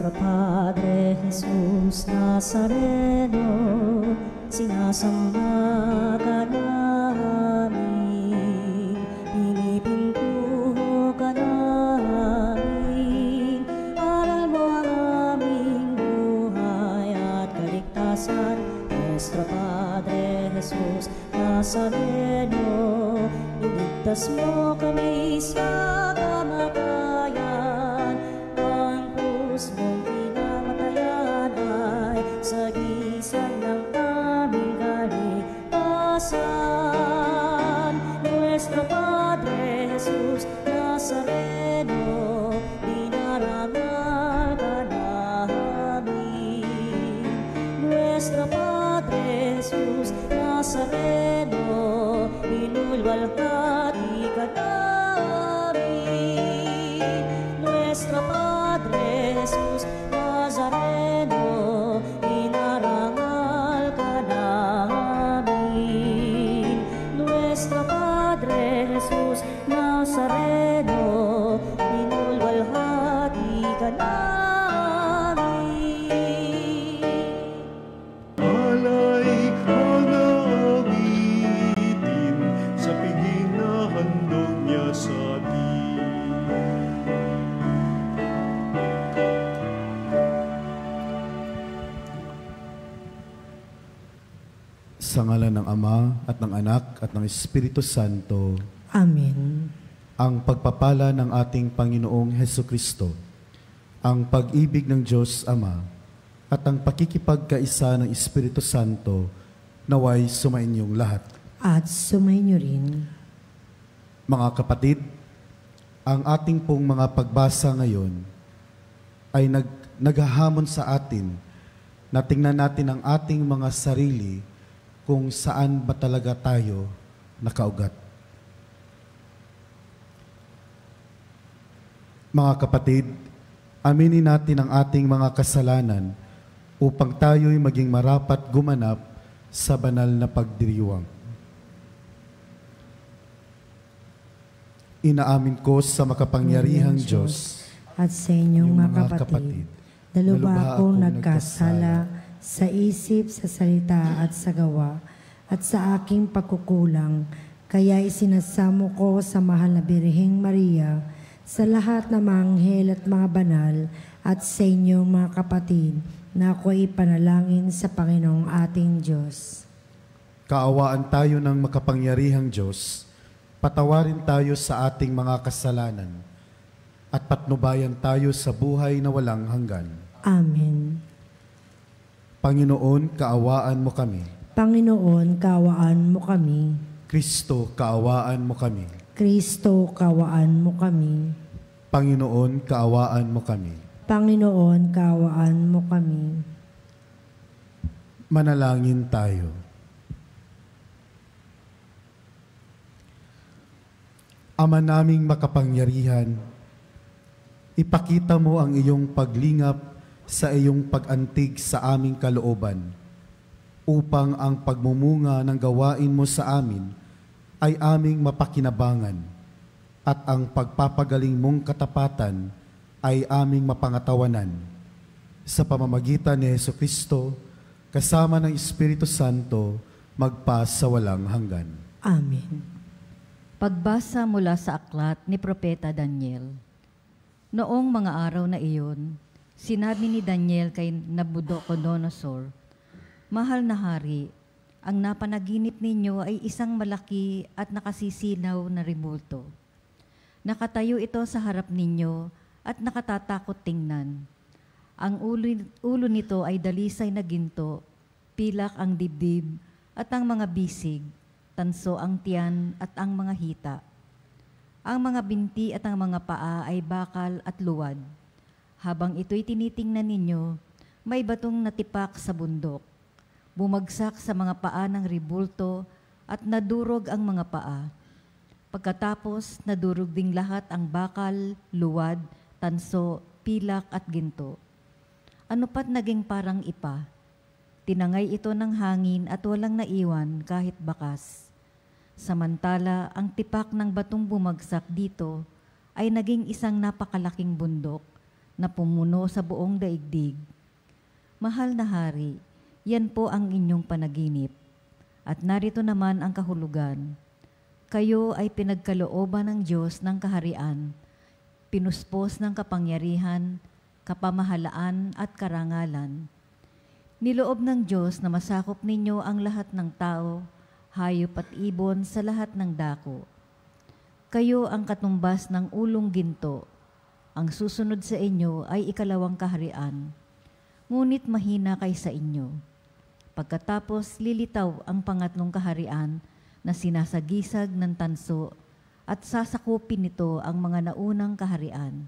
Nuestro Padre Jesus Nazareno, sinasamba ka namin, pinipintuho ka namin, aral mo ang aming buhay at kaligtasan. Nuestro Padre Jesus Nazareno, iligtas mo kami sa kamatayan, ang krus mong pinamatayan ay sagisag ng aming kaligtasan. Nuestro Padre Jesus Nazareno, dinarangal ka namin. Nuestro Padre Jesus Nazareno, inulwalhati ka namin. Nuestro Padre Jesus Nazareno, inarangal ka namin. Nuestro Padre Jesus Nazareno, inulwalhati ka namin. Alay mga awitin sa piging na handog niya sa atin. Sa ngalan ng Ama at ng Anak at ng Espiritu Santo. Amen. Ang pagpapala ng ating Panginoong Hesukristo, ang pag-ibig ng Diyos Ama, at ang pakikipagkaisa ng Espiritu Santo naway sumainyong lahat. At sumainyo rin. Mga kapatid, ang ating pong mga pagbasa ngayon ay naghahamon sa atin na tingnan natin ang ating mga sarili kung saan ba talaga tayo nakaugat. Mga kapatid, aminin natin ang ating mga kasalanan upang tayo'y maging marapat gumanap sa banal na pagdiriwang. Inaamin ko sa makapangyarihang Diyos at sa inyong mga kapatid, na lubha akong nagkasala sa isip, sa salita at sa gawa, at sa aking pagkukulang, kaya isinasamo ko sa mahal na Birheng Maria, sa lahat ng mga anghel at mga banal, at sa inyong mga kapatid, na ako ipanalangin sa Panginoong ating Diyos. Kaawaan tayo ng makapangyarihang Diyos, patawarin tayo sa ating mga kasalanan, at patnubayan tayo sa buhay na walang hanggan. Amen. Panginoon, kaawaan mo kami. Panginoon, kaawaan mo kami. Kristo, kaawaan mo kami. Kristo, kaawaan mo kami. Panginoon, kaawaan mo kami. Panginoon, kaawaan mo kami. Manalangin tayo. Ama naming makapangyarihan, ipakita mo ang iyong paglingap sa iyong pag-antig sa aming kalooban, upang ang pagmumunga ng gawain mo sa amin ay aming mapakinabangan, at ang pagpapagaling mong katapatan ay aming mapangatawanan. Sa pamamagitan ni Hesukristo, kasama ng Espiritu Santo, magpa sa walang hanggan. Amen. Pagbasa mula sa aklat ni Propeta Daniel. Noong mga araw na iyon, sinabi ni Daniel kay Nabucodonosor, "Mahal na hari, ang napanaginip ninyo ay isang malaki at nakasisinaw na rebulto. Nakatayo ito sa harap ninyo at nakatatakot tingnan. Ang ulo nito ay dalisay na ginto, pilak ang dibdib at ang mga bisig, tanso ang tiyan at ang mga hita. Ang mga binti at ang mga paa ay bakal at luwad. Habang ito'y tinitingnan ninyo, may batong natipak sa bundok. Bumagsak sa mga paa ng rebulto at nadurog ang mga paa. Pagkatapos, nadurog ding lahat ang bakal, luwad, tanso, pilak at ginto. Ano pat naging parang ipa? Tinangay ito ng hangin at walang naiwan kahit bakas. Samantala, ang tipak ng batong bumagsak dito ay naging isang napakalaking bundok na pumuno sa buong daigdig. Mahal na hari, yan po ang inyong panaginip. At narito naman ang kahulugan. Kayo ay pinagkalooban ng Diyos ng kaharian, pinuspos ng kapangyarihan, kapamahalaan at karangalan. Niloob ng Diyos na masakop ninyo ang lahat ng tao, hayop at ibon sa lahat ng dako. Kayo ang katumbas ng ulong ginto. Ang susunod sa inyo ay ikalawang kaharian, ngunit mahina kaysa inyo. Pagkatapos lilitaw ang pangatlong kaharian na sinasagisag ng tanso at sasakupin nito ang mga naunang kaharian.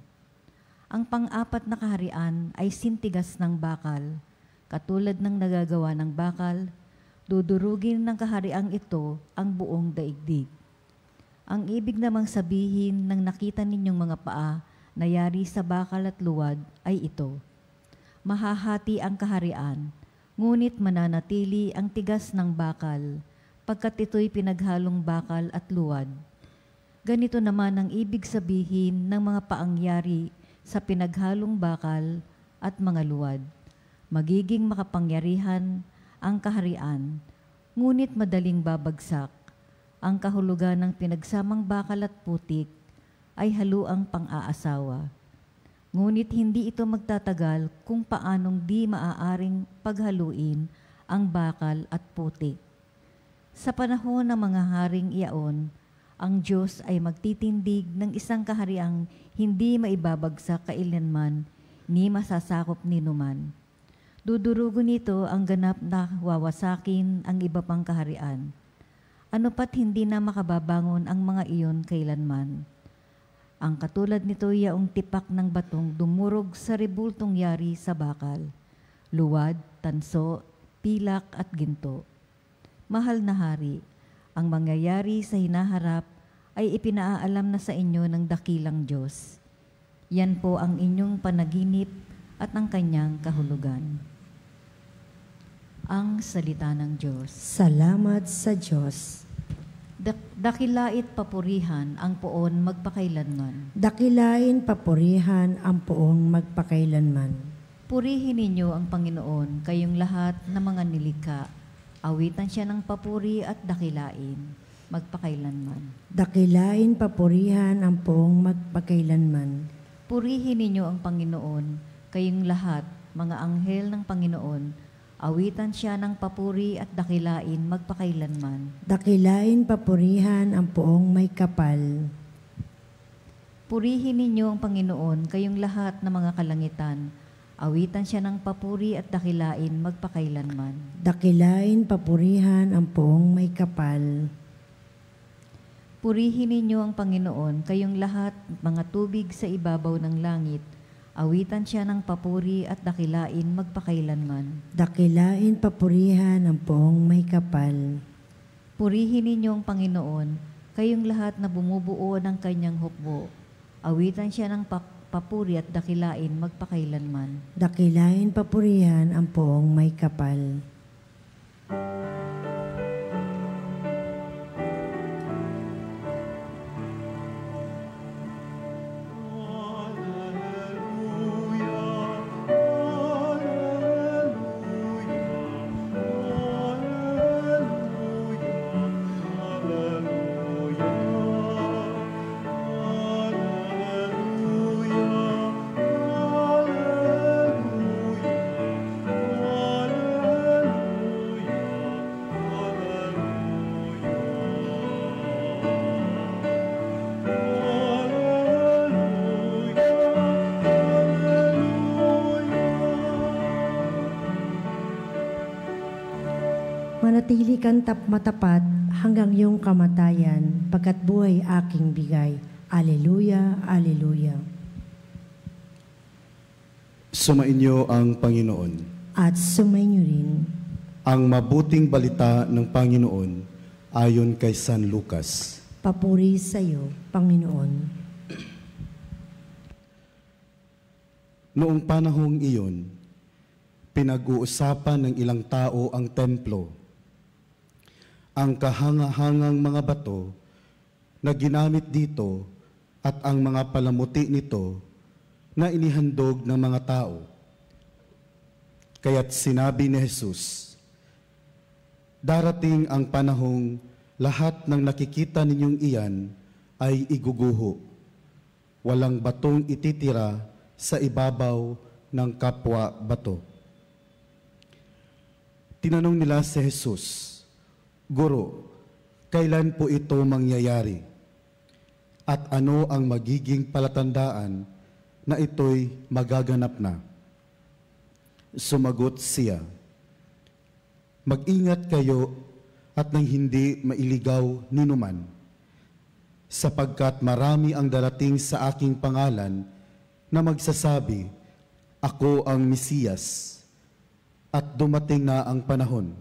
Ang pang-apat na kaharian ay sintigas ng bakal, katulad ng nagagawa ng bakal, dudurugin ng kahariang ito ang buong daigdig. Ang ibig namang sabihin ng nakita ninyong mga paa na yari sa bakal at luwad ay ito. Mahahati ang kaharian, ngunit mananatili ang tigas ng bakal, pagkat ito'y pinaghalong bakal at luwad. Ganito naman ang ibig sabihin ng mga paangyari sa pinaghalong bakal at mga luwad. Magiging makapangyarihan ang kaharian, ngunit madaling babagsak. Ang kahulugan ng pinagsamang bakal at putik ay haluang pang-aasawa. Ngunit hindi ito magtatagal kung paanong di maaaring paghaluin ang bakal at putik. Sa panahon ng mga haring iyaon, ang Diyos ay magtitindig ng isang kahariang hindi maibabagsak kailanman ni masasakop ni numan. Dudurugo nito ang ganap na wawasakin ang iba pang kaharian. Ano pat hindi na makababangon ang mga iyon kailanman. Ang katulad nito yaong tipak ng batong dumurog sa rebultong yari sa bakal, luwad, tanso, pilak at ginto. Mahal na hari, ang mangyayari sa hinaharap ay ipinaalam na sa inyo ng dakilang Diyos. Yan po ang inyong panaginip at ang kanyang kahulugan. Ang salita ng Diyos. Salamat sa Diyos. Dakilait papurihan ang poon magpakailanman. Dakilain papurihan ang poong magpakailanman. Purihin ninyo ang Panginoon, kayong lahat na mga nilikha. Awitan siya ng papuri at dakilain, magpakailanman. Dakilain papurihan ang poong magpakailanman. Purihin ninyo ang Panginoon, kayong lahat, mga anghel ng Panginoon. Awitan siya ng papuri at dakilain, magpakailanman. Dakilain papurihan ang poong may kapal. Purihin ninyo ang Panginoon, kayong lahat na mga kalangitan. Awitan siya ng papuri at dakilain, magpakailanman. Dakilain papurihan ang poong may kapal. Purihin ninyo ang Panginoon, kayong lahat mga tubig sa ibabaw ng langit. Awitan siya ng papuri at dakilain, magpakailanman. Dakilain papurihan ang poong may kapal. Purihin ninyo ang Panginoon, kayong lahat na bumubuo ng kanyang hukbo. Awitan siya ng papuri at dakilain, magpakailanman. Dakilain papurihan ang poong may kapal. Manatili kang matapat hanggang iyong kamatayan, pagkat buhay aking bigay. Aleluya, aleluya. Sumainyo ang Panginoon. At sumainyo rin. Ang mabuting balita ng Panginoon ayon kay San Lucas. Papuri sa iyo, Panginoon. Noong panahong iyon, pinag-uusapan ng ilang tao ang templo. Ang kahangahangang mga bato na ginamit dito at ang mga palamuti nito na inihandog ng mga tao. Kaya't sinabi ni Jesus, darating ang panahong lahat ng nakikita ninyong iyan ay iguguho. Walang batong ititira sa ibabaw ng kapwa bato. Tinanong nila si Jesus, Guro, kailan po ito mangyayari? At ano ang magiging palatandaan na ito'y magaganap na? Sumagot siya, mag-ingat kayo at nang hindi mailigaw ninuman, sapagkat marami ang darating sa aking pangalan na magsasabi, ako ang Mesiyas, at dumating na ang panahon.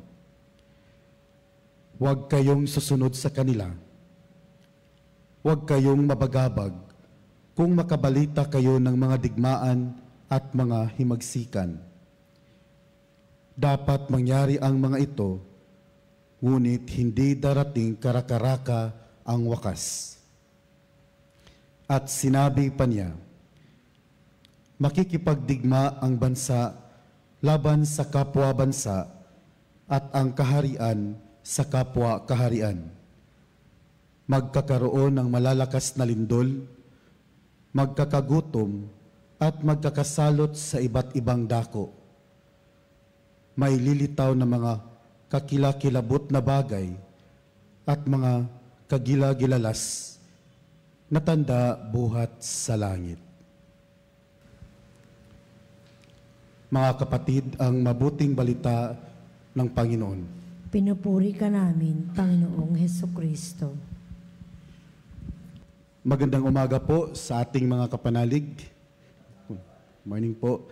Huwag kayong susunod sa kanila. Huwag kayong mabagabag kung makabalita kayo ng mga digmaan at mga himagsikan. Dapat mangyari ang mga ito, ngunit hindi darating karakaraka ang wakas. At sinabi pa niya, makikipagdigma ang bansa laban sa kapwa-bansa at ang kaharian sa kapwa-kaharian. Magkakaroon ng malalakas na lindol, magkakagutom at magkakasalot sa iba't ibang dako. May lilitaw na mga kakilakilabot na bagay at mga kagilagilalas na tanda buhat sa langit. Mga kapatid, ang mabuting balita ng Panginoon. Pinupuri ka namin, Panginoong Hesukristo. Magandang umaga po sa ating mga kapanalig. Morning po.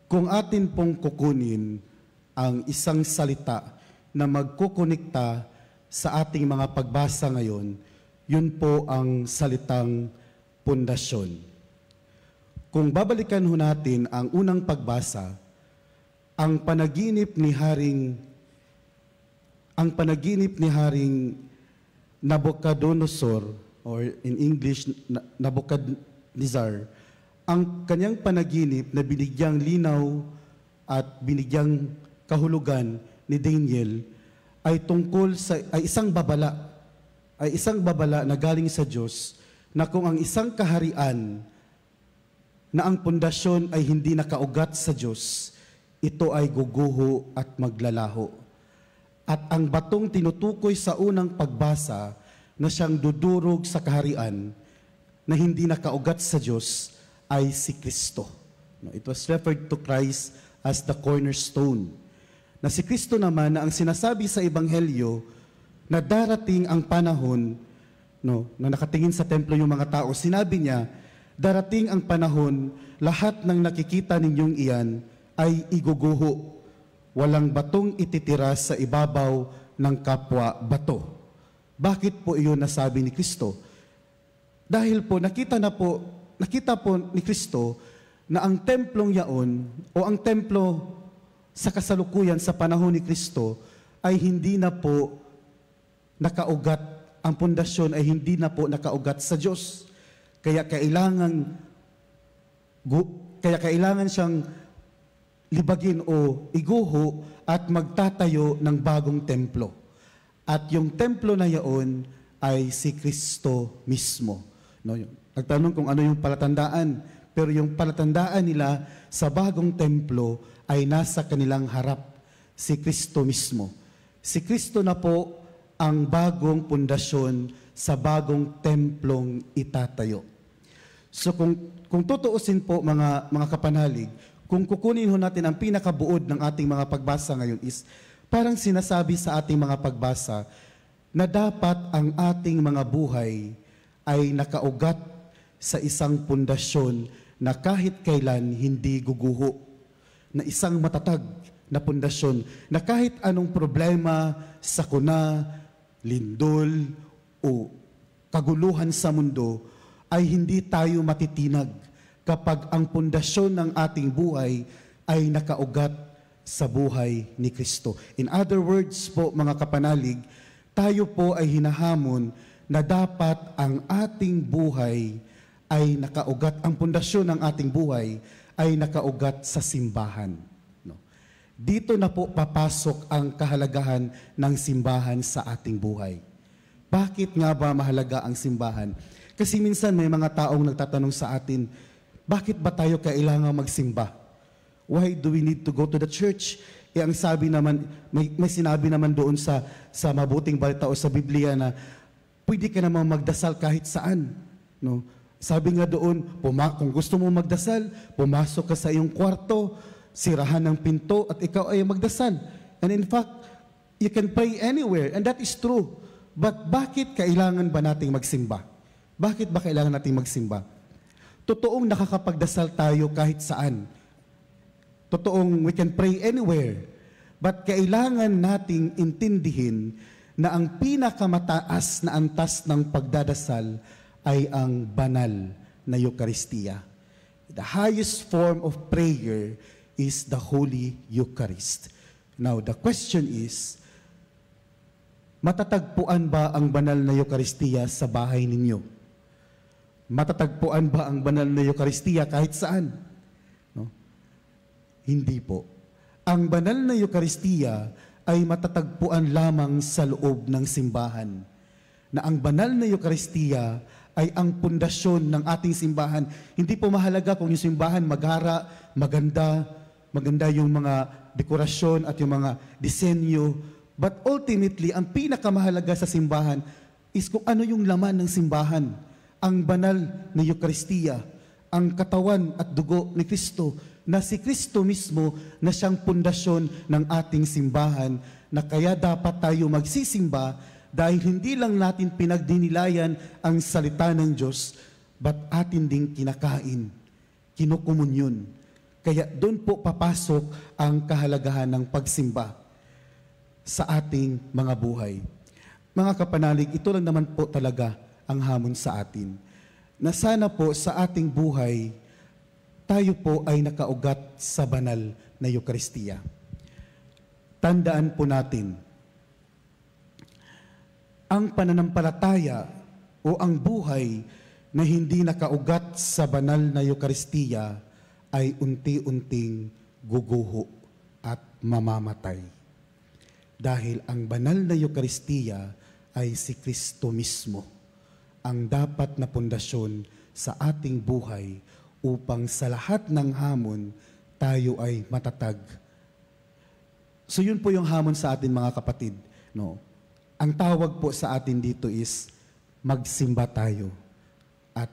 Kung atin pong kukunin ang isang salita na magkukonekta sa ating mga pagbasa ngayon, yun po ang salitang pundasyon. Kung babalikan ho natin ang unang pagbasa, ang panaginip ni Haring Nabucodonosor, or in English, Nabucodonosor, ang kanyang panaginip na binigyang linaw at binigyang kahulugan ni Daniel ay tungkol sa isang babala na galing sa Diyos, na kung ang isang kaharian na ang pundasyon ay hindi nakaugat sa Diyos, ito ay guguho at maglalaho. At ang batong tinutukoy sa unang pagbasa na siyang dudurog sa kaharian na hindi nakaugat sa Diyos ay si Kristo. It was referred to Christ as the cornerstone. Na si Kristo naman na ang sinasabi sa Ebanghelyo na darating ang panahon, na nakatingin sa templo yung mga tao, sinabi niya, darating ang panahon, lahat ng nakikita ninyong iyan ay iguguho. Walang batong ititira sa ibabaw ng kapwa bato. Bakit po iyon nasabi ni Kristo? Dahil po nakita po ni Kristo na ang templong yaon o ang templo sa kasalukuyan sa panahon ni Kristo ay hindi na po nakaugat, ang pundasyon ay hindi na po nakaugat sa Diyos. Kaya kailangan siyang libagin o iguho at magtatayo ng bagong templo. At yung templo na yaon ay si Kristo mismo. Nagtanong kung ano yung palatandaan, pero yung palatandaan nila sa bagong templo ay nasa kanilang harap, si Kristo mismo. Si Kristo na po ang bagong pundasyon sa bagong templong itatayo. So kung tutuusin po mga kapanalig, kung kukunin ho natin ang pinakabuod ng ating mga pagbasa ngayon is parang sinasabi sa ating mga pagbasa na dapat ang ating mga buhay ay nakaugat sa isang pundasyon na kahit kailan hindi guguho, na isang matatag na pundasyon na kahit anong problema, sakuna, lindol o kaguluhan sa mundo ay hindi tayo matitinag kapag ang pundasyon ng ating buhay ay nakaugat sa buhay ni Kristo. In other words po mga kapanalig, tayo po ay hinahamon na dapat ang ating buhay ay nakaugat, ang pundasyon ng ating buhay ay nakaugat sa simbahan. No? Dito na po papasok ang kahalagahan ng simbahan sa ating buhay. Bakit nga ba mahalaga ang simbahan? Kasi minsan may mga taong nagtatanong sa atin, bakit ba tayo kailangan magsimba? Why do we need to go to the church? Ang sabi naman, may sinabi naman doon sa mabuting balita o sa Biblia na pwede ka naman magdasal kahit saan. No? Sabi nga doon, kung gusto mo magdasal, pumasok ka sa iyong kwarto, sirahan ng pinto at ikaw ay magdasal. And in fact, you can pray anywhere and that is true. But bakit kailangan ba nating magsimba? Bakit ba kailangan nating magsimba? Totoong nakakapagdasal tayo kahit saan. Totoong we can pray anywhere. But kailangan nating intindihin na ang pinakamataas na antas ng pagdadasal ay ang banal na Eucharistia. The highest form of prayer is the Holy Eucharist. Now, the question is, matatagpuan ba ang banal na Eucharistia sa bahay ninyo? Matatagpuan ba ang banal na Eucharistia kahit saan? No? Hindi po. Ang banal na Eucharistia ay matatagpuan lamang sa loob ng simbahan. Na ang banal na Eucharistia ay ang pundasyon ng ating simbahan. Hindi po mahalaga kung yung simbahan magara, maganda yung mga dekorasyon at yung mga disenyo. But ultimately, ang pinakamahalaga sa simbahan is kung ano yung laman ng simbahan. Ang banal na Eucharistia, ang katawan at dugo ni Kristo, na si Kristo mismo na siyang pundasyon ng ating simbahan, na kaya dapat tayo magsisimba dahil hindi lang natin pinagdinilayan ang salita ng Diyos, but atin ding kinakain, kinukumunyon. Kaya doon po papasok ang kahalagahan ng pagsimba sa ating mga buhay. Mga kapanalig, ito lang naman po talaga ang hamon sa atin. Na sana po sa ating buhay, tayo po ay nakaugat sa banal na Eucharistia. Tandaan po natin, ang pananampalataya o ang buhay na hindi nakaugat sa banal na Eucharistia ay unti-unting guguho at mamamatay. Dahil ang banal na Eucharistia ay si Kristo mismo, ang dapat na pundasyon sa ating buhay upang sa lahat ng hamon tayo ay matatag. So yun po yung hamon sa atin mga kapatid. No? Ang tawag po sa atin dito is magsimba tayo at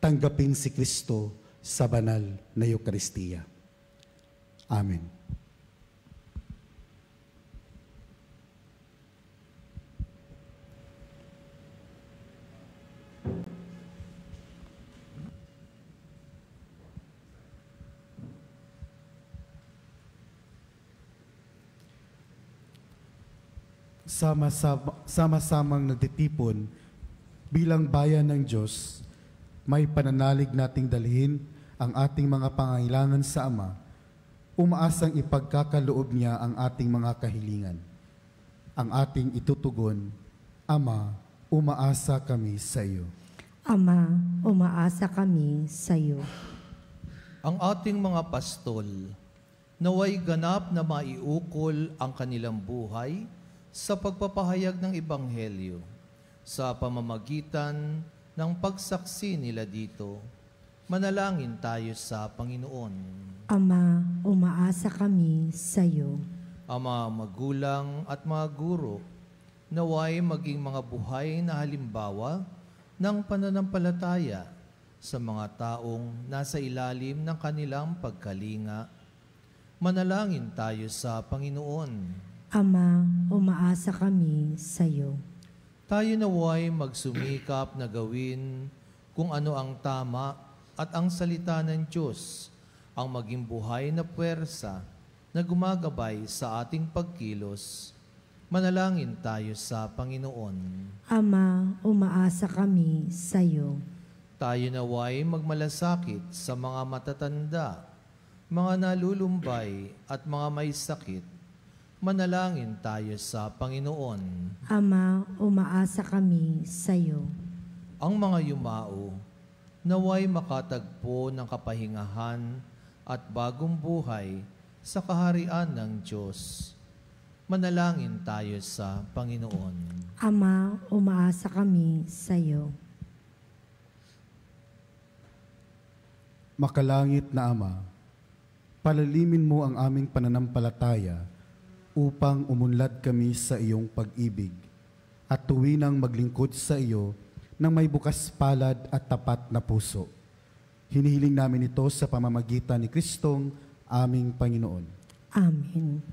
tanggapin si Kristo sa banal na Eucharistia. Amen. Sama-samang nagtitipon bilang bayan ng Diyos, may pananalig nating dalhin ang ating mga pangailangan sa Ama, umaasang ipagkakaloob niya ang ating mga kahilingan. Ang ating itutugon, Ama, umaasa kami sa iyo. Ama, umaasa kami sa iyo. Ang ating mga pastol, naway ganap na maiukol ang kanilang buhay sa pagpapahayag ng Ebanghelyo, sa pamamagitan ng pagsaksi nila dito. Manalangin tayo sa Panginoon. Ama, umaasa kami sa iyo. Ama, magulang at mga guro, naway maging mga buhay na halimbawa ng pananampalataya sa mga taong nasa ilalim ng kanilang pagkalinga. Manalangin tayo sa Panginoon. Ama, umaasa kami sa iyo. Tayo naway magsumikap na gawin kung ano ang tama at ang salita ng Diyos, ang maging buhay na puwersa na gumagabay sa ating pagkilos. Manalangin tayo sa Panginoon. Ama, umaasa kami sa iyo. Tayo naway magmalasakit sa mga matatanda, mga nalulumbay at mga may sakit. Manalangin tayo sa Panginoon. Ama, umaasa kami sa iyo. ang mga yumao, naway makatagpo ng kapahingahan at bagong buhay sa kaharian ng Diyos. Manalangin tayo sa Panginoon. Ama, umaasa kami sa iyo. Makalangit na Ama, palalimin mo ang aming pananampalataya upang umunlad kami sa iyong pag-ibig at tuwinang maglingkod sa iyo ng may bukas palad at tapat na puso. Hinihiling namin ito sa pamamagitan ni Kristong aming Panginoon. Amen.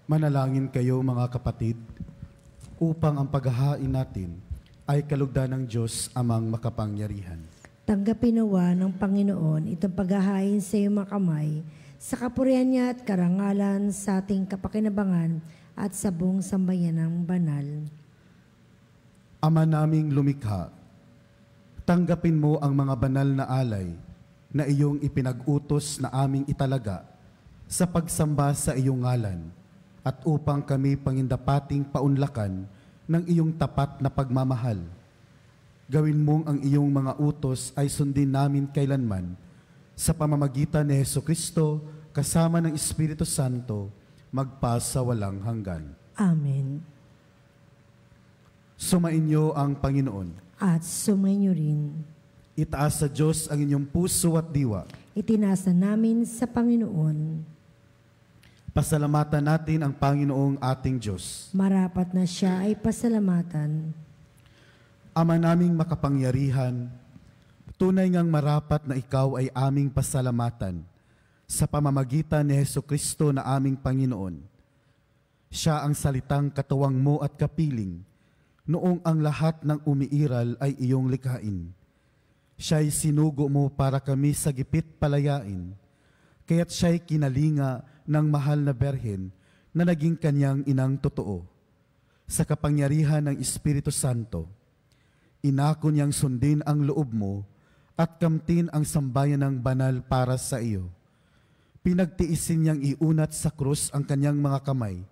Manalangin kayo mga kapatid, upang ang paghahain natin ay kalugdan ng Diyos amang makapangyarihan. Tanggapin nawa ng Panginoon itong paghahain sa iyong mga kamay, sa kapurihan niya at karangalan sa ating kapakinabangan at sa buong sambayanang banal. Ama naming lumikha, tanggapin mo ang mga banal na alay na iyong ipinag-utos na aming italaga sa pagsamba sa iyong ngalan, at upang kami pangindapating paunlakan ng iyong tapat na pagmamahal. Gawin mong ang iyong mga utos ay sundin namin kailanman sa pamamagitan ni Jesucristo kasama ng Espiritu Santo magpasa walang hanggan. Amen. Sumainyo ang Panginoon. At sumainyo rin. Itaas sa Diyos ang inyong puso at diwa. Itinasa namin sa Panginoon. Pasalamatan natin ang Panginoong ating Diyos. Marapat na siya ay pasalamatan. Ama naming makapangyarihan, tunay ngang marapat na ikaw ay aming pasalamatan sa pamamagitan ni Jesucristo na aming Panginoon. Siya ang salitang katuwang mo at kapiling, noong ang lahat ng umiiral ay iyong likhain. Siya'y sinugo mo para kami sa gipit palayain, kaya't siya'y kinalinga ng mahal na berhen na naging kanyang inang totoo. Sa kapangyarihan ng Espiritu Santo, inako niyang sundin ang loob mo at kamtin ang sambayan ng banal para sa iyo. Pinagtiisin niyang iunat sa krus ang kanyang mga kamay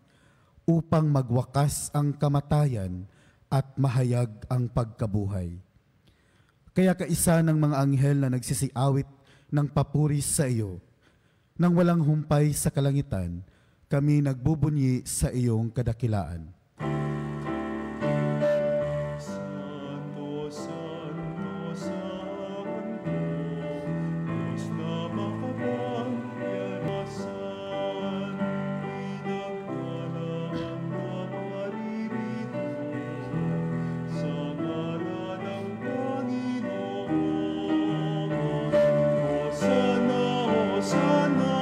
upang magwakas ang kamatayan at mahayag ang pagkabuhay. Kaya kaisa ng mga anghel na nagsisiawit ng papuri sa iyo, nang walang humpay sa kalangitan, kami nagbubunyi sa iyong kadakilaan. Santo, Santo, Santo, Diyos na makapangyarihan, pinagpala ang naparirito sa ngalan ng Panginoon. Hosana, Hosana,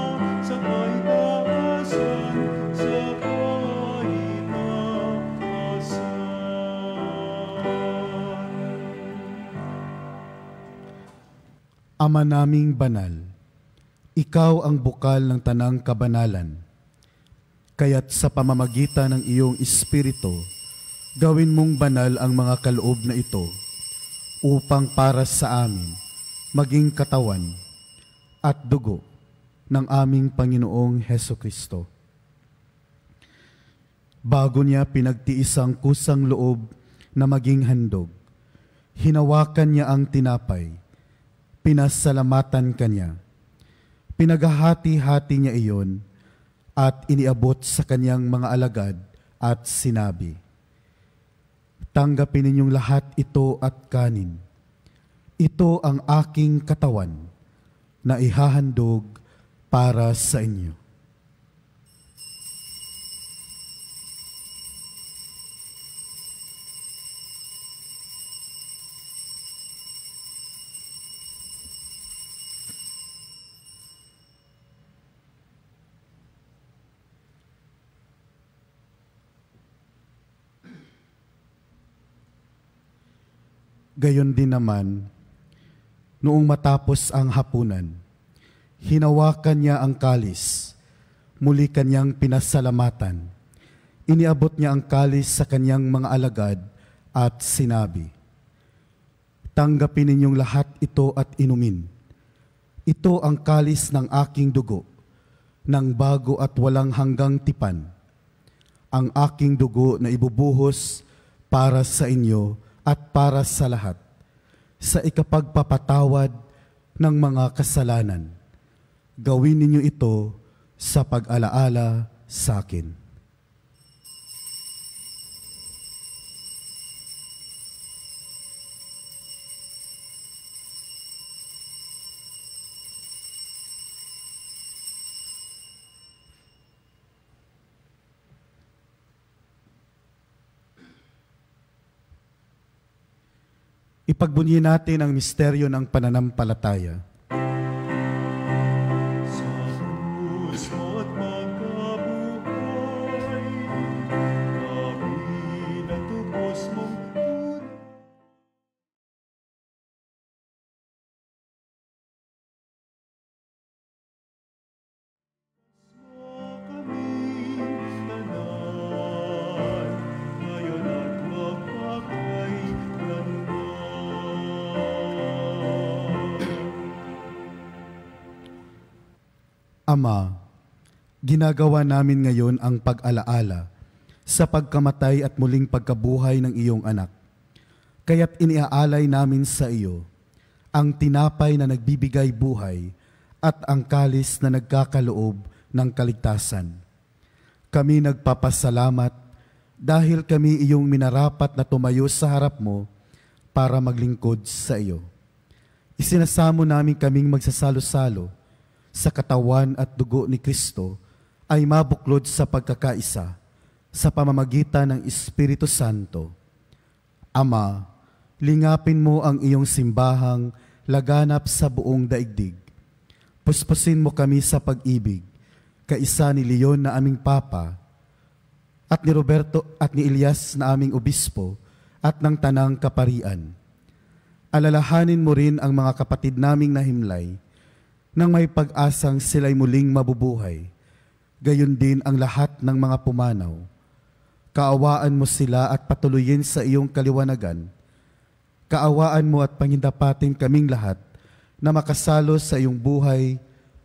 sa kaitaasan, sa Ama naming banal, ikaw ang bukal ng tanang kabanalan. Kaya't sa pamamagitan ng iyong Espiritu, Gawin mong banal ang mga kaloob na ito upang para sa amin maging katawan at dugo ng aming Panginoong Hesukristo. Bago niya pinagtiis ang kusang loob na maging handog, hinawakan niya ang tinapay, pinasalamatan kanya, pinaghahati-hati niya iyon at iniabot sa kanyang mga alagad at sinabi, "Tanggapin ninyong lahat ito at kanin. Ito ang aking katawan na ihahandog para sa inyo." Gayon din naman, noong matapos ang hapunan, hinawakan niya ang kalis, muli kanyang pinasalamatan. Iniabot niya ang kalis sa kanyang mga alagad at sinabi, "Tanggapin ninyong lahat ito at inumin. Ito ang kalis ng aking dugo, ng bago at walang hanggang tipan, ang aking dugo na ibubuhos para sa inyo at para sa lahat, sa ikapagpapatawad ng mga kasalanan. Gawin ninyo ito sa pag-alaala sa akin." Ipagbunyi natin ang misteryo ng pananampalataya. Sa krus mo't pagkabuhay, kami natubos mong tunay. Mo kaming tanan, ngayon at magpakailanman. Ama, ginagawa namin ngayon ang pag-alaala sa pagkamatay at muling pagkabuhay ng iyong anak. Kaya't iniaalay namin sa iyo ang tinapay na nagbibigay buhay at ang kalis na nagkakaloob ng kaligtasan. Kami nagpapasalamat dahil kami iyong minarapat na tumayo sa harap mo para maglingkod sa iyo. Isinasamo namin kaming magsasalo-salo sa katawan at dugo ni Kristo ay mabuklod sa pagkakaisa sa pamamagitan ng Espiritu Santo. Ama, lingapin mo ang iyong simbahang laganap sa buong daigdig. Puspusin mo kami sa pag-ibig, kaisa ni Leon na aming Papa, at ni Roberto at ni Elias na aming Obispo, at ng Tanang Kaparian. Alalahanin mo rin ang mga kapatid naming nahimlay, nang may pag-asang sila'y muling mabubuhay, gayon din ang lahat ng mga pumanaw. Kaawaan mo sila at patuloyin sa iyong kaliwanagan. Kaawaan mo at pangindapatin kaming lahat na makasalo sa iyong buhay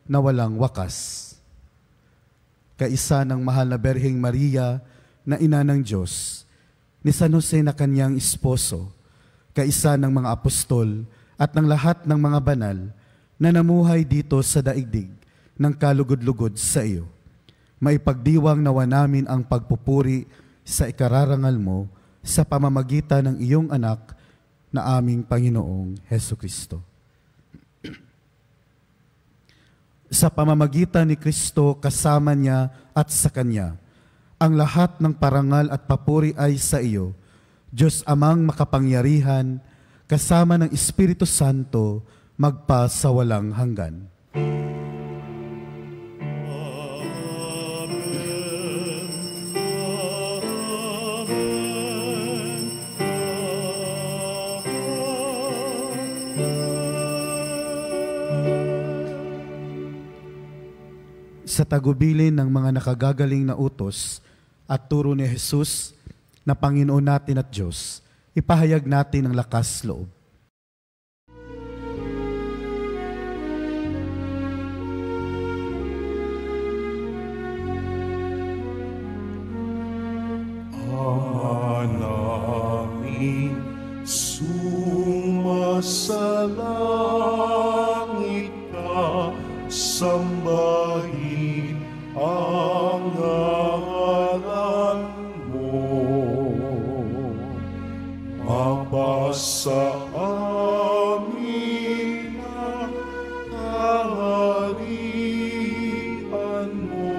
na walang wakas. Kaisa ng mahal na Berheng Maria na ina ng Diyos, ni San Jose na kanyang esposo, kaisa ng mga apostol at ng lahat ng mga banal na namuhay dito sa daigdig ng kalugod-lugod sa iyo. Maipagdiwang nawa namin ang pagpupuri sa ikararangal mo sa pamamagitan ng iyong anak na aming Panginoong Hesukristo. Sa pamamagitan ni Kristo, kasama niya at sa Kanya, ang lahat ng parangal at papuri ay sa iyo, Diyos Amang makapangyarihan, kasama ng Espiritu Santo, magpa sa walang hanggan. Sa tagubilin ng mga nakagagaling na utos at turo ni Jesus, na Panginoon natin at Diyos, ipahayag natin ang lakas loob. Namin sumasalangit ka, sambahin ang ngalan mo. Mapasa amin ang kaharian mo,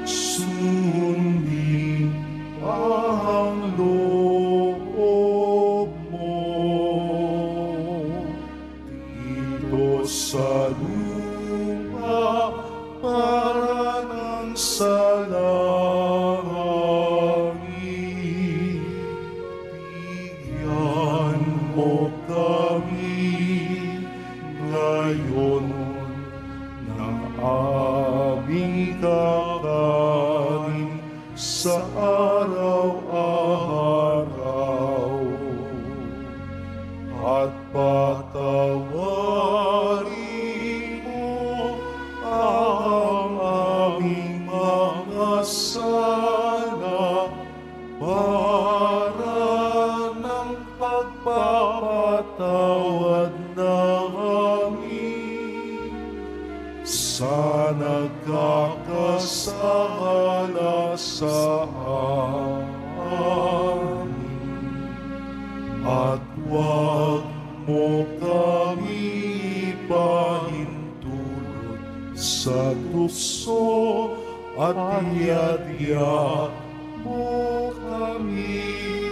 sundin ang loob mo. Dito sa lupa para ng sa langit, bigyan mo kami ngayon ng aming kakanin sa araw-araw, at patawarin mo ang aming mga sala para ng pagpapatawad namin sa nagkakasala sa amin. At huwag mo kami ipahintulot sa tukso, at iadya mo kami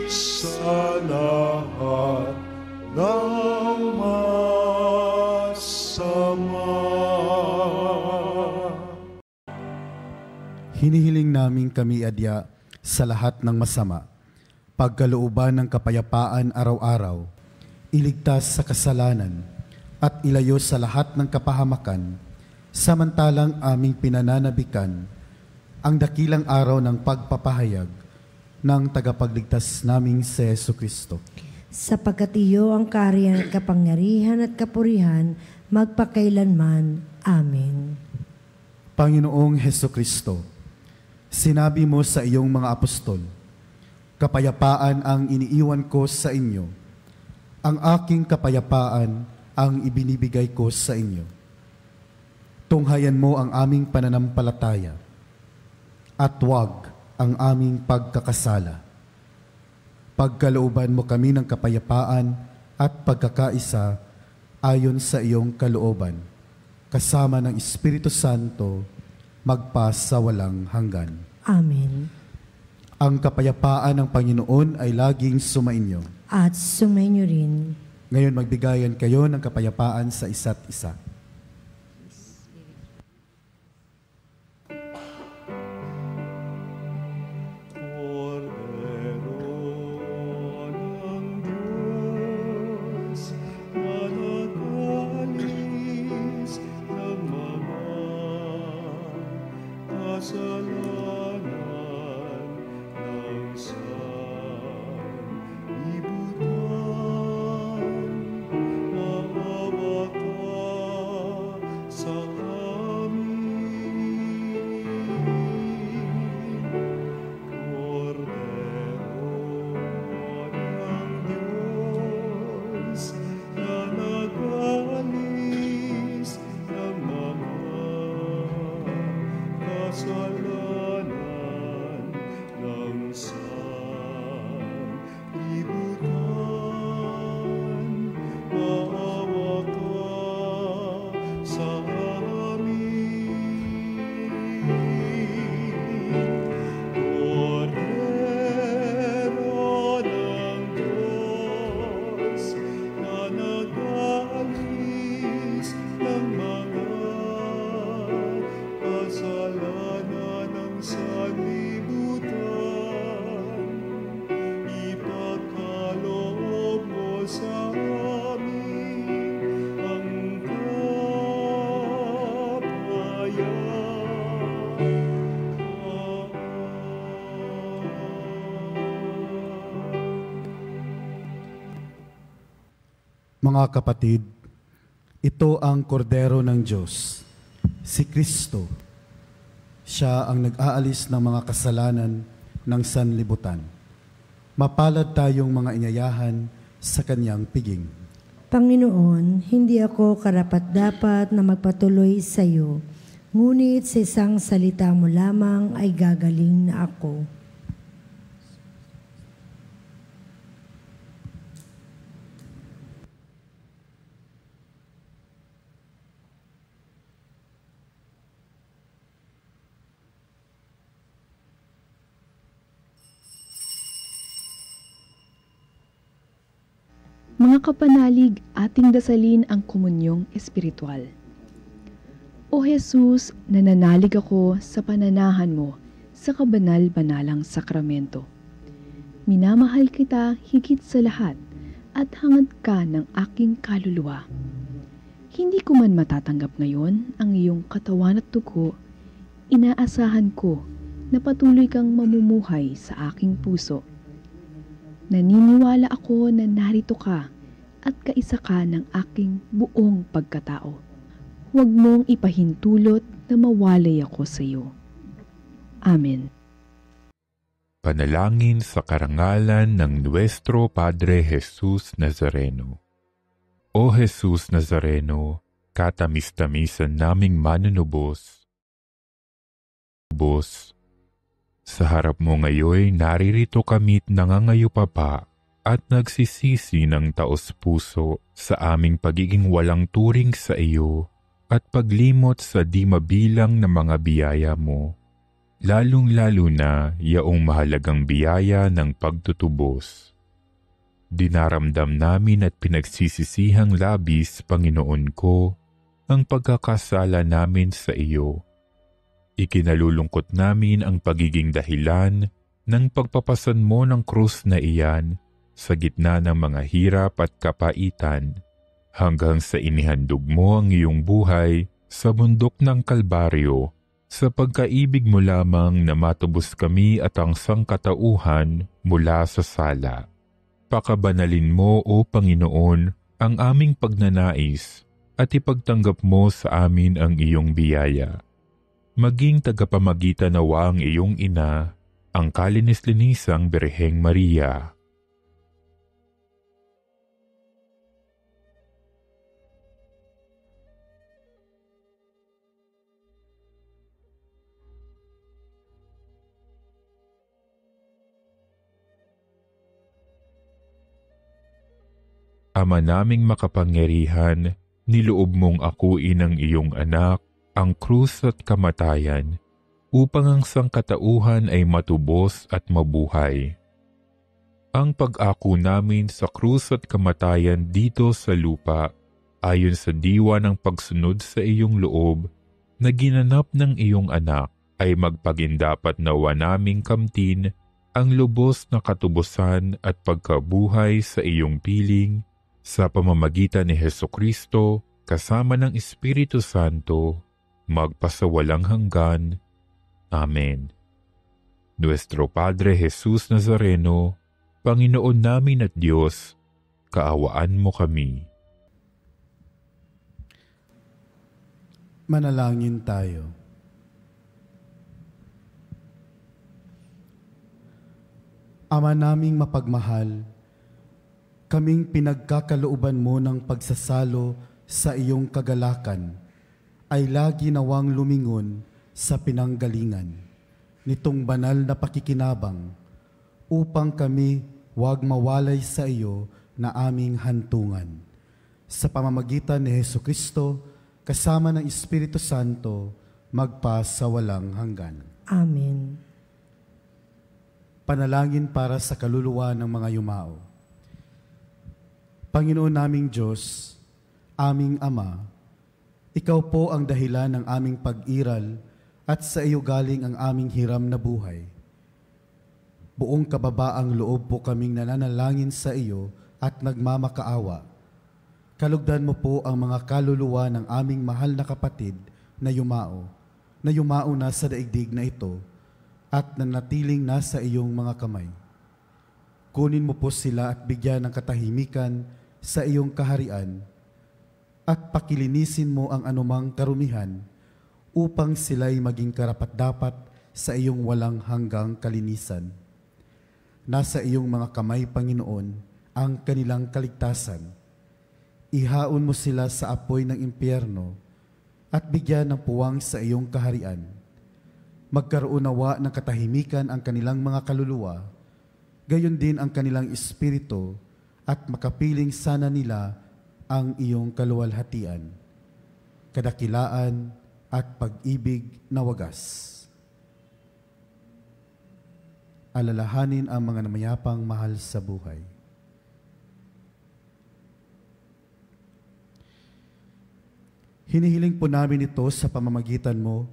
sa lahat ng masama. Hinihiling namin kami adya sa lahat ng masama, pagkalooban ng kapayapaan araw-araw, iligtas sa kasalanan, at ilayo sa lahat ng kapahamakan, samantalang aming pinananabikan ang dakilang araw ng pagpapahayag ng tagapagligtas naming si Jesucristo. Sapagkat iyo ang kaharian at kapangyarihan at kapurihan magpakailanman. Amen. Panginoong Jesucristo, sinabi mo sa iyong mga apostol, kapayapaan ang iniiwan ko sa inyo. Ang aking kapayapaan ang ibinibigay ko sa inyo. Tunghayan mo ang aming pananampalataya at huwag ang aming pagkakasala. Pagkalooban mo kami ng kapayapaan at pagkakaisa ayon sa iyong kalooban, kasama ng Espiritu Santo, magpasawalang hanggan. Amen. Ang kapayapaan ng Panginoon ay laging sumainyo. At sumainyo rin. Ngayon magbigayan kayo ng kapayapaan sa isa't isa. Kasalanan Mga kapatid, ito ang kordero ng Diyos, si Kristo. Siya ang nag-aalis ng mga kasalanan ng sanlibutan. Mapalad tayong mga inyayahan sa kanyang piging. Panginoon, hindi ako karapat-dapat na magpatuloy sa iyo, ngunit sa isang salita mo lamang ay gagaling na ako. Mga kapanalig, ating dasalin ang komunyong espiritual. O Jesus, nananalig ako sa pananahan mo sa kabanal-banalang sakramento. Minamahal kita higit sa lahat at hangad ka ng aking kaluluwa. Hindi ko man matatanggap ngayon ang iyong katawan at dugo, inaasahan ko na patuloy kang mamumuhay sa aking puso. Naniniwala ako na narito ka at kaisa ka ng aking buong pagkatao. Huwag mong ipahintulot na mawalay ako sa iyo. Amen. Panalangin sa karangalan ng Nuestro Padre Jesus Nazareno. O Jesus Nazareno, katamis-tamisan naming manunubos. Sa harap mo ngayoy naririto kami't nangangayupapa at nagsisisi ng taos-puso sa aming pagiging walang turing sa iyo at paglimot sa di mabilang na mga biyaya mo, lalong-lalo na yaong mahalagang biyaya ng pagtutubos. Dinaramdam namin at pinagsisisihang labis, Panginoon ko, ang pagkakasala namin sa iyo. Ikinalulungkot namin ang pagiging dahilan ng pagpapasan mo ng krus na iyan sa gitna ng mga hirap at kapaitan hanggang sa inihandog mo ang iyong buhay sa bundok ng Kalbaryo sa pagkaibig mo lamang na matubos kami at ang sangkatauhan mula sa sala. Pakabanalin mo, O Panginoon, ang aming pagnanais at ipagtanggap mo sa amin ang iyong biyaya. Maging tagapamagitan nawa ang iyong ina, ang kalinis-linisang Birheng Maria. Ama naming makapangyarihan, niloob mong akuin ang iyong anak, ang krus at kamatayan, upang ang sangkatauhan ay matubos at mabuhay. Ang pag-ako namin sa krus at kamatayan dito sa lupa, ayon sa diwa ng pagsunod sa iyong loob, na ginanap ng iyong anak, ay magpagindapat nawa naming kamtin ang lubos na katubusan at pagkabuhay sa iyong piling, sa pamamagitan ni Hesukristo, kasama ng Espiritu Santo, magpasawalang hanggan. Amen. Nuestro Padre Jesus Nazareno, Panginoon namin at Diyos, kaawaan mo kami. Manalangin tayo. Ama naming mapagmahal, kaming pinagkakalooban mo ng pagsasalo sa iyong kagalakan, ay lagi nawang lumingon sa pinanggalingan nitong banal na pakikinabang upang kami huwag mawalay sa iyo na aming hantungan. Sa pamamagitan ni Hesukristo, kasama ng Espiritu Santo, magpa sa walang hanggan. Amen. Panalangin para sa kaluluwa ng mga yumao. Panginoon naming Diyos, aming Ama, Ikaw po ang dahilan ng aming pag-iral at sa iyo galing ang aming hiram na buhay. Buong kababaang loob po kaming nananalangin sa iyo at nagmamakaawa. Kalugdan mo po ang mga kaluluwa ng aming mahal na kapatid na yumao na sa daigdig na ito at nanatiling nasa iyong mga kamay. Kunin mo po sila at bigyan ng katahimikan sa iyong kaharian at pakilinisin mo ang anumang karumihan upang sila'y maging karapat-dapat sa iyong walang hanggang kalinisan. Nasa iyong mga kamay, Panginoon, ang kanilang kaligtasan. Ihaon mo sila sa apoy ng impyerno at bigyan ng puwang sa iyong kaharian. Magkaroon nawa ng katahimikan ang kanilang mga kaluluwa, gayon din ang kanilang espiritu, at makapiling sana nila ang iyong kaluwalhatian, kadakilaan at pag-ibig na wagas. Alalahanin ang mga namayapang mahal sa buhay. Hinihiling po namin ito sa pamamagitan mo,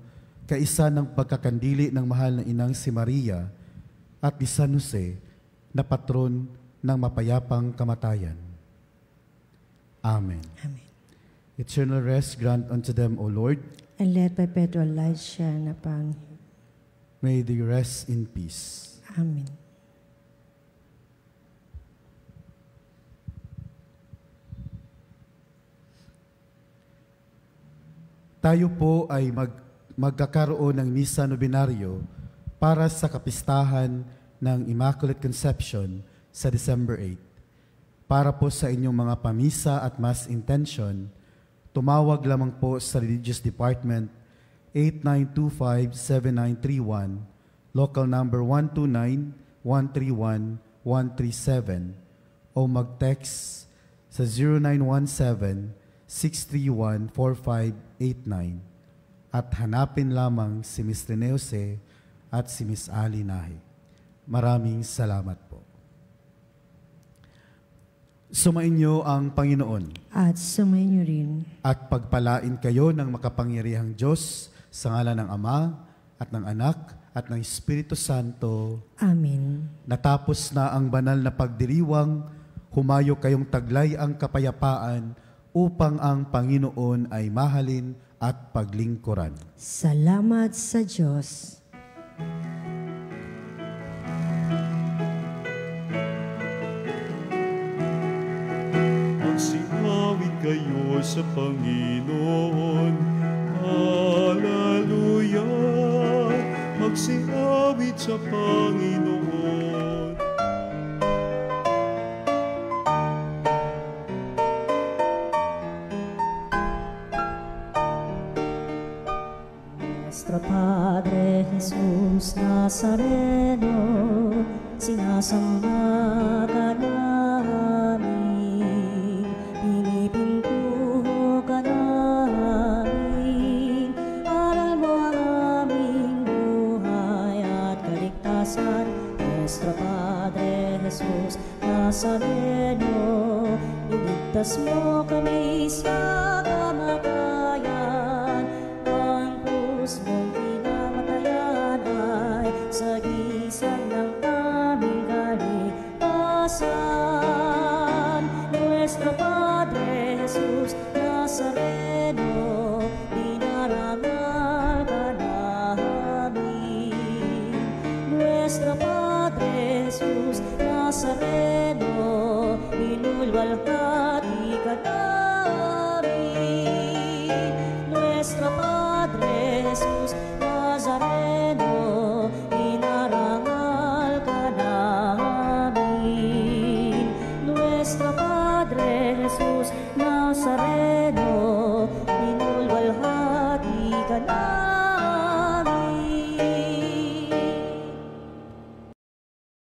kaisa ng pagkakandili ng mahal na inang si Maria at ni San Jose na patron ng mapayapang kamatayan. Amen. Amen. Eternal rest grant unto them, O Lord. And let perpetual light shine upon him. May they rest in peace. Amen. Tayo po ay magkakaroon ng misa nobenaryo para sa kapistahan ng Immaculate Conception sa December 8. Para po sa inyong mga pamisa at mass intention, tumawag lamang po sa Religious Department 8925-7931, local number 129-131-137, o mag-text sa 0917-631-4589 at hanapin lamang si Ms. Rene Jose at si Ms. Ali Nahi. Maraming salamat po. Sumainyo ang Panginoon. At sumainyo rin. At pagpalain kayo ng makapangyarihang Diyos sa ngalan ng Ama at ng Anak at ng Espiritu Santo. Amen. Natapos na ang banal na pagdiriwang, humayo kayong taglay ang kapayapaan upang ang Panginoon ay mahalin at paglingkuran. Salamat sa Diyos. Magsiawit kayo sa Panginoon. Hallelujah! Magsiawit sa Panginoon. Nuestro Padre Jesus Nazareno, sinasamba ka namin, pinipintuho ka namin, aral mo ang aming buhay at kaligtasan. Nuestro Padre Jesus Nazareno, iligtas mo kami sa kamatayan, ang krus mong pinamatayan ay sagisag ng aming kaligtasan. Nuestro Padre Jesus Nazareno, dinarangal ka namin. Nuestro Padre Jesus Nazareno, inulwalhati ka namin. Nuestro Padre Jesus Nazareno, inarangal ka namin. Nuestro Padre Jesus Nazareno, inulwalhati ka namin.